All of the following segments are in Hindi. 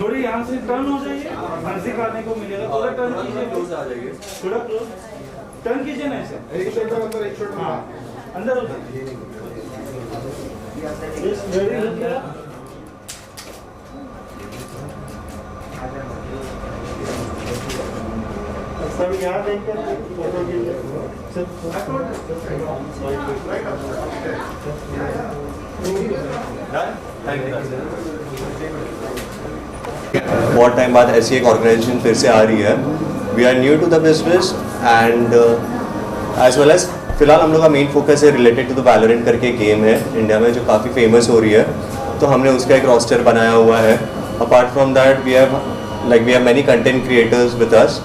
थोड़ी यहाँ से टर्न हो जाइए, फंसी खाने को मिलेगा, थोड़ा टर्न कीजिए, क्लोज आ जाइए, थोड़ा क्लोज टर्न कीजिए ना ऐसे, एक शोल्डर अंदर, एक शोल्डर अंदर हो जाइए, रेडी हो गया। सब यहाँ देखकर फोटो के लिए बहुत टाइम बाद ऐसी एक ऑर्गेनाइजेशन फिर से आ रही है। We are new to the business and as well as फिलहाल हम लोग का मेन फोकस है रिलेटेड टू द वैलोरेंट करके गेम है इंडिया में जो काफ़ी फेमस हो रही है, तो हमने उसका एक रोस्टर बनाया हुआ है। Apart from that we have many content creators with us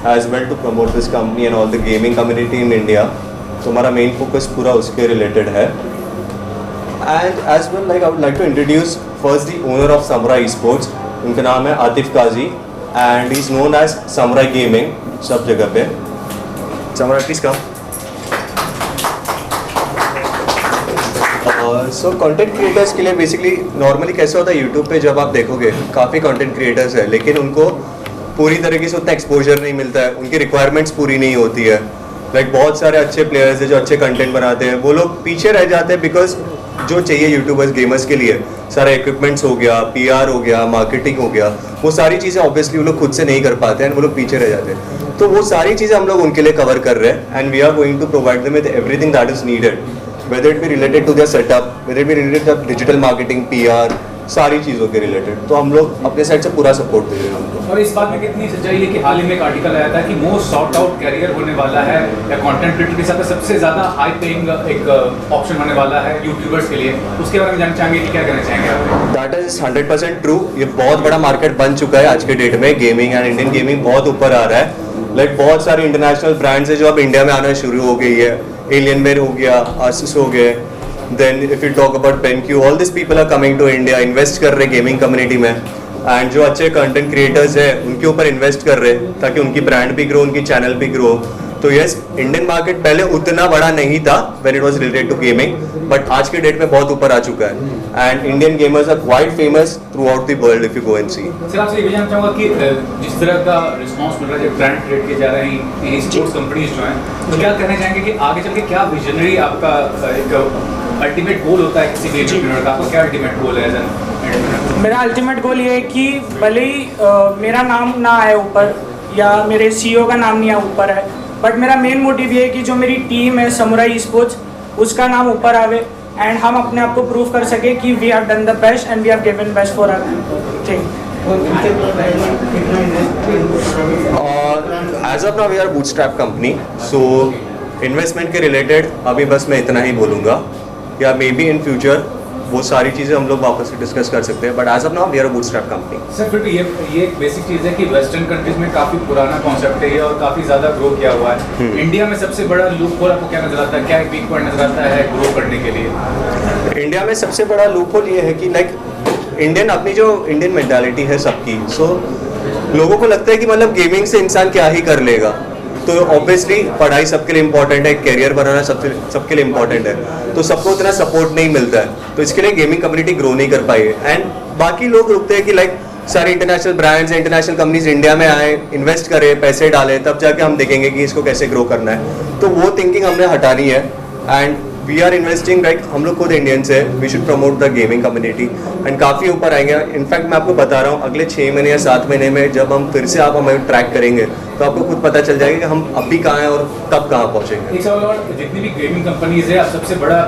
as well to promote this company and all the gaming community in India. तो हमारा मेन फोकस पूरा उसके रिलेटेड है। And as well I would like to introduce first the owner of Samurai Sports. उनका नाम है Atif Kazi and he is known as Samurai Gaming सब जगह पे। Samurai please come. So content creators के लिए बेसिकली नॉर्मली कैसे होता है, यूट्यूब पे जब आप देखोगे काफ़ी कंटेंट क्रिएटर्स है, लेकिन उनको पूरी तरीके से उतना एक्सपोजर नहीं मिलता है, उनकी रिक्वायरमेंट्स पूरी नहीं होती है। लाइक बहुत सारे अच्छे प्लेयर्स हैं जो अच्छे कंटेंट बनाते हैं, वो लोग पीछे रह जाते हैं बिकॉज जो चाहिए यूट्यूबर्स गेमर्स के लिए सारा इक्विपमेंट्स हो गया, पीआर हो गया, मार्केटिंग हो गया, वो सारी चीज़ें ऑब्वियसली वो लोग खुद से नहीं कर पाते हैं, वो लोग पीछे रह जाते हैं। तो वो सारी चीज़ें हम लोग उनके लिए कवर कर रहे हैं and we are going to provide them with everything that is needed, whether it be related to their setup, whether it be related to digital marketing, PR, सारी चीज़ों के रिलेटेड। तो हम लोग अपने साइड से पूरा सपोर्ट दे रहे हैं उनको। और इस बात में कितनी सच्चाई है कि हाल ही में एक आर्टिकल आया था कि मोस्ट सॉर्ट आउट कैरियर होने वाला है या कंटेंट क्रिएटर के साथ सबसे ज़्यादा हाई पेइंग एक ऑप्शन होने वाला है यूट्यूबर्स के लिए, उसके बारे में जानना चाहेंगे कि क्या कहना चाहेंगे आप? That is 100% true. ये बहुत बड़ा मार्केट बन चुका है आज के डेट में। गेमिंग एंड इंडियन गेमिंग बहुत ऊपर आ रहा है। लाइक बहुत सारी इंटरनेशनल ब्रांड्स है जो अब इंडिया में आना शुरू हो गई है। एलियनवेयर हो गया, आसिस हो गए, then if you talk about BenQ, all these people are coming to India, invest कर रहे गेमिंग कम्युनिटी में एंड जो अच्छे कंटेंट क्रिएटर्स हैं उनके ऊपर इन्वेस्ट कर रहे ताकि उनकी ब्रांड भी ग्रो, उनकी चैनल भी ग्रो। तो यस, इंडियन मार्केट पहले उतना बड़ा नहीं था when it was related to gaming, but आज के डेट में बहुत ऊपर आ चुका है and Indian gamers are quite famous throughout the world if you go and see. Sir आपसे ये जानना चाहूँगा कि जिस तरह का रिस्पांस मिल रहा है, जो ब्रांड क्रिएट किए जा रहे हैं स्पोर्ट्स कंपनीज जो हैं, तो क्या कहना चाहेंगे कि आगे चल के क्या विजनरी आपका एक अल्टीमेट गोल होता है किसी भी एंटरप्रेन्योर का? आपका क्या अल्टीमेट गोल है एज एन एंटरप्रेन्योर? मेरा अल्टीमेट गोल ये है कि भले ही मेरा नाम ना आए ऊपर या मेरे सीईओ का नाम नहीं आए ऊपर है, बट मेरा मेन मोटिव ये है कि जो मेरी टीम है समुराई स्पोर्ट्स उसका नाम ऊपर आवे एंड हम अपने आप को प्रूव कर सके कि we have done the best and we have given best for our team. As of now we are bootstrap company, so investment के रिलेटेड अभी बस मैं इतना ही बोलूँगा, या मे बी इन फ्यूचर वो सारी चीज़ें हम लोग वापस से डिस्कस कर सकते हैं, but as of now we are a bootstrap company. Sir फिर भी ये एक बेसिक चीज़ है कि वेस्टर्न कंट्रीज में काफ़ी पुराना कॉन्सेप्ट है ये और काफ़ी ज़्यादा ग्रो किया हुआ है। इंडिया में सबसे बड़ा लूप होल आपको क्या नजर आता है, क्या एक वीक पॉइंट नजर आता है ग्रो करने के लिए? इंडिया में सबसे बड़ा लूप होल ये है कि लाइक अपनी जो इंडियन मेंटालिटी है सबकी, सो लोगों को लगता है कि मतलब गेमिंग से इंसान क्या ही कर लेगा। तो ऑब्वियसली पढ़ाई सबके लिए इंपॉर्टेंट है, कैरियर बनाना सबके लिए इंपॉर्टेंट है, तो सबको उतना सपोर्ट नहीं मिलता है, तो इसके लिए गेमिंग कम्युनिटी ग्रो नहीं कर पाई है। एंड बाकी लोग रुकते हैं कि लाइक सारे international brands, international companies India में आए, इन्वेस्ट करें, पैसे डालें, तब जाके हम देखेंगे कि इसको कैसे ग्रो करना है। तो वो थिंकिंग हमने हटानी है and we are investing, like हम लोग खुद इंडियंस है, we should promote the gaming community and काफ़ी ऊपर आएंगे। इनफैक्ट मैं आपको बता रहा हूँ अगले 6 महीने या 7 महीने में जब हम फिर से आप हमें ट्रैक करेंगे तो आपको खुद पता चल जाएगा कि हम अभी कहाँ हैं और कब कहाँ पहुँचेंगे। एक सवाल और, जितनी भी गेमिंग कंपनीज है अब सबसे बड़ा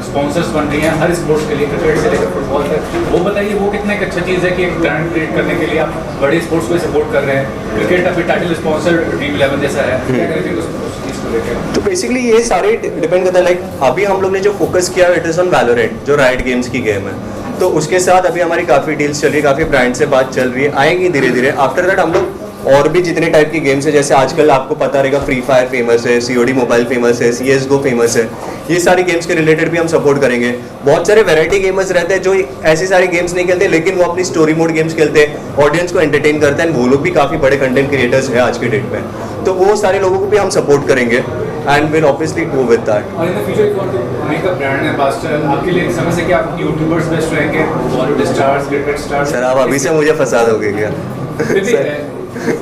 स्पॉन्सर्स बन रही हैं हर स्पोर्ट्स के लिए, क्रिकेट से लेकर फुटबॉल तक, वो बताइए वो कितना एक अच्छा चीज़ है कि एक ब्रांड क्रिएट करने के लिए आप बड़े स्पोर्ट्स को सपोर्ट कर रहे हैं। क्रिकेट अभी टाइटल स्पॉन्सर ड्रीम 11 जैसा है, क्या करेंगे उस चीज़ को लेकर? तो बेसिकली ये सारे डिपेंड करता है, लाइक अभी हम लोग ने जो फोकस किया इट इज़ ऑन वैलोरेंट जो राइट गेम्स की गेम है, तो उसके साथ अभी हमारी काफ़ी डील्स चल रही है, काफ़ी ब्रांड से बात चल रही है, आएंगी धीरे धीरे। आफ्टर दैट हम लोग और भी जितने टाइप की गेम्स है, जैसे आजकल आपको पता रहेगा फ्री फायर फेमस है, COD मोबाइल फेमस है, CSGO फेमस है, ये सारी गेम्स के रिलेटेड भी हम सपोर्ट करेंगे। बहुत सारे वैरायटी गेमर्स रहते हैं जो ऐसी सारी गेम्स नहीं खेलते, लेकिन वो अपनी स्टोरी मोड गेम्स खेलते हैं, ऑडियंस को एंटरटेन करते हैं, वो लोग भी काफ़ी बड़े कंटेंट क्रिएटर्स हैं आज के डेट में, तो वो सारे लोगों को भी हम सपोर्ट करेंगे and we'll obviously go with that. और in the future if you want to make a brand ambassador, आपके लिए समझ से कि आप यूट्यूबर्स बेस्ट रहेंगे, Bollywood stars, cricket stars? Sir आप अभी से मुझे फंसा दोगे क्या?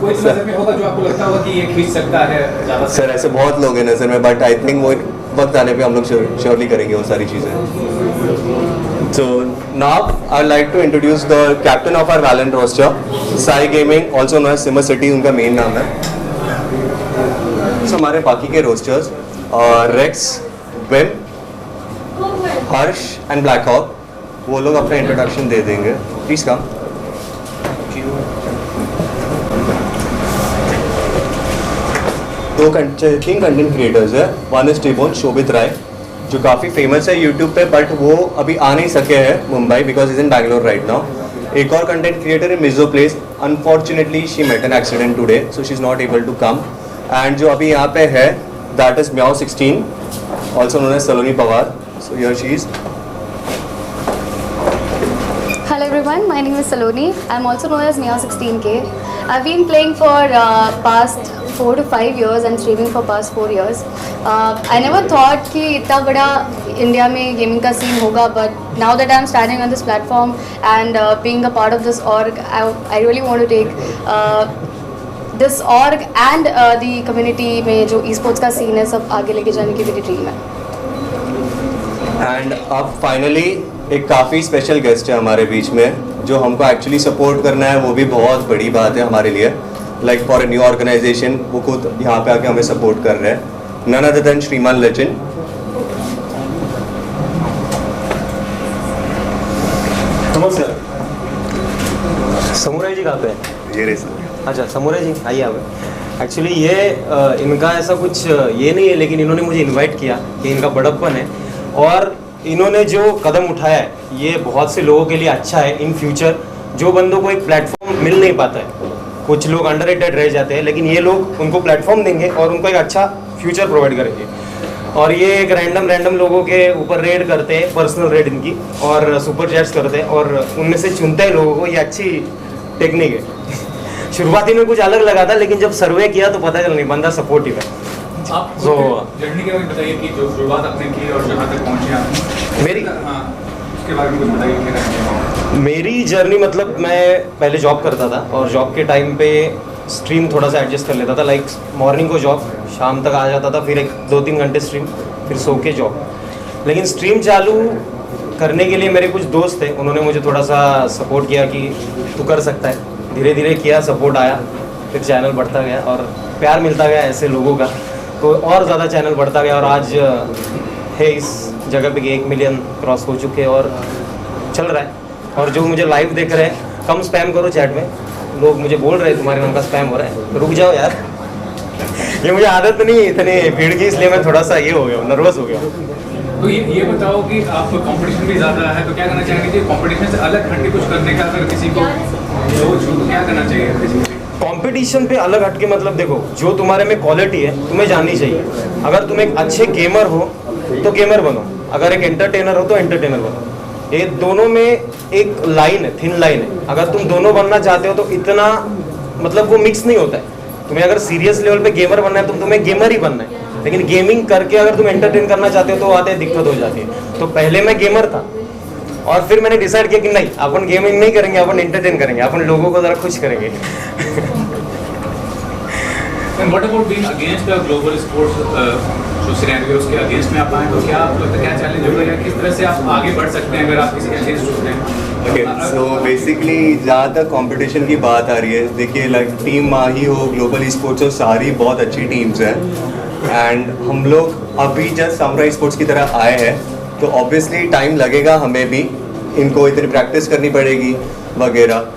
कोई नजर में होगा जो आपको लगता होगा कि ये खींच सकता है ज़्यादा? सर ऐसे बहुत लोग हैं नज़र में, बट आई थिंक वो वक्त आने पे हम लोग श्योरली करेंगे वो सारी चीज़ें. So now I'd like to introduce the captain of our Valorant roster, Sai Gaming, also known as Simmer City, उनका मेन नाम है. So हमारे बाकी के rosters Rex, Wim, Harsh and Black Hawk, वो लोग अपना इंट्रोडक्शन दे देंगे. Please come. तीन कंटेंट क्रिएटर्स है. One is Tbone Shobhit Rai, जो काफ़ी फेमस है यूट्यूब पे, बट वो अभी आ नहीं सके हैं Mumbai because is in Bangalore right now. एक और कंटेंट क्रिएटर है मिजो प्लेस. Unfortunately she met an accident today, so she is not able to come. And जो अभी यहाँ पे है that is Meow 16, also known as Saloni Pawar. So here she is. Hello everyone, my name is Saloni. I'm also known as Meow 16K. I've been playing for past 4 to 5 years and streaming for past 4 years. I never thought कि इतना बड़ा इंडिया में गेमिंग का सीन होगा, but now that I'm standing on this platform and being a part of this org, I really want to take this org and the community में जो esports का सीन है सब आगे लेके जाने की मेरी ड्रीम है. एंड अब फाइनली एक काफ़ी स्पेशल गेस्ट है हमारे बीच में, जो हमको एक्चुअली सपोर्ट करना है. वो भी बहुत बड़ी बात है हमारे लिए. Like for a new organization वो खुद यहाँ पे आके हमें सपोर्ट कर रहे हैं. नन अदर देन श्रीमान लेजेंड. सर समुराई जी कहाँ पे है? ये रहे सर. अच्छा समुराई जी आइए आप. एक्चुअली ये इनका ऐसा कुछ ये नहीं है, लेकिन इन्होंने मुझे इनवाइट किया कि इनका बड़प्पन है और इन्होंने जो कदम उठाया है ये बहुत से लोगों के लिए अच्छा है. इन फ्यूचर जो बंदों को एक प्लेटफॉर्म मिल नहीं पाता है, कुछ लोग अंडररेटेड रह जाते हैं, लेकिन ये लोग उनको प्लेटफॉर्म देंगे और उनको एक अच्छा फ्यूचर प्रोवाइड करेंगे. और ये एक रैंडम लोगों के ऊपर रेड करते हैं, पर्सनल रेड इनकी, और सुपर चैट्स करते हैं और उनमें से चुनते हैं लोगों को. ये अच्छी टेक्निक है. शुरुआती में कुछ अलग लगा था, लेकिन जब सर्वे किया तो पता चल नहीं बंदा सपोर्टिव है. आप So, जर्नी के बारे में बताइए कि जो शुरुआत आपने की और जहाँ तक पहुँचे आप. मेरी हाँ, उसके बारे में कुछ बताइए क्या करना. मेरी जर्नी मतलब मैं पहले जॉब करता था और जॉब के टाइम पे स्ट्रीम थोड़ा सा एडजस्ट कर लेता था. लाइक मॉर्निंग को जॉब, शाम तक आ जाता था, फिर 1-2-3 घंटे स्ट्रीम, फिर सो के जॉब. लेकिन स्ट्रीम चालू करने के लिए मेरे कुछ दोस्त थे, उन्होंने मुझे थोड़ा सा सपोर्ट किया कि तू कर सकता है. धीरे धीरे किया, सपोर्ट आया, फिर चैनल बढ़ता गया और प्यार मिलता गया ऐसे लोगों का, तो और ज़्यादा चैनल बढ़ता गया. और आज है इस जगह पे कि 1 मिलियन क्रॉस हो चुके हैं और चल रहा है. और जो मुझे लाइव देख रहे हैं, कम स्पैम करो चैट में. लोग मुझे बोल रहे हैं तुम्हारे नाम का स्पैम हो रहा है, तो रुक जाओ यार. ये मुझे आदत नहीं इतनी भीड़ की, इसलिए मैं थोड़ा सा ये हो गया, नर्वस हो गया. तो ये बताओ कि आप कंपटीशन भी ज़्यादा है, तो क्या करना चाहेंगे कि कंपटीशन से अलग हटके कुछ करने का अगर किसी को सोच हो तो क्या करना चाहिए? कंपटीशन पे अलग हटके मतलब देखो, जो तुम्हारे में क्वालिटी है तुम्हें जाननी चाहिए. अगर तुम एक अच्छे गेमर हो तो गेमर बनो, अगर एक एंटरटेनर हो तो एंटरटेनर बनो. ये दोनों में एक लाइन है, थिन लाइन है. अगर तुम दोनों बनना चाहते हो तो इतना मतलब वो मिक्स नहीं होता है. तुम्हें अगर सीरियस लेवल पे गेमर बनना है तो तुम्हें गेमर ही बनना है. लेकिन गेमिंग करके अगर तुम एंटरटेन करना चाहते हो तो आते दिक्कत हो जाती है. तो पहले मैं गेमर था और फिर मैंने डिसाइड किया कि नहीं, अपन गेमिंग नहीं करेंगे, अपन एंटरटेन करेंगे, अपन लोगों को ज़रा खुश करेंगे. And what about being against the global sports जो सिनेरियो उसके अगेंस्ट में आप आए, तो क्या आपको लगता है क्या चैलेंज होगा या किस तरह से आप आगे बढ़ सकते हैं अगर आप किसी के अगेंस्ट होते हैं? ओके, सो बेसिकली जहाँ तक कंपटीशन की बात आ रही है, देखिए लाइक टीम माही हो, ग्लोबल स्पोर्ट्स हो, सारी बहुत अच्छी टीम्स हैं. एंड हम लोग अभी जस्ट समुराई स्पोर्ट्स की तरह आए हैं, तो ऑब्वियसली टाइम लगेगा हमें भी, इनको इतनी प्रैक्टिस करनी पड़ेगी वगैरह.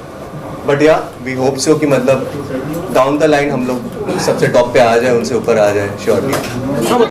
बट या वी होप सो कि मतलब डाउन द लाइन हम लोग सबसे टॉप पे आ जाए, उनसे ऊपर आ जाए श्योरली.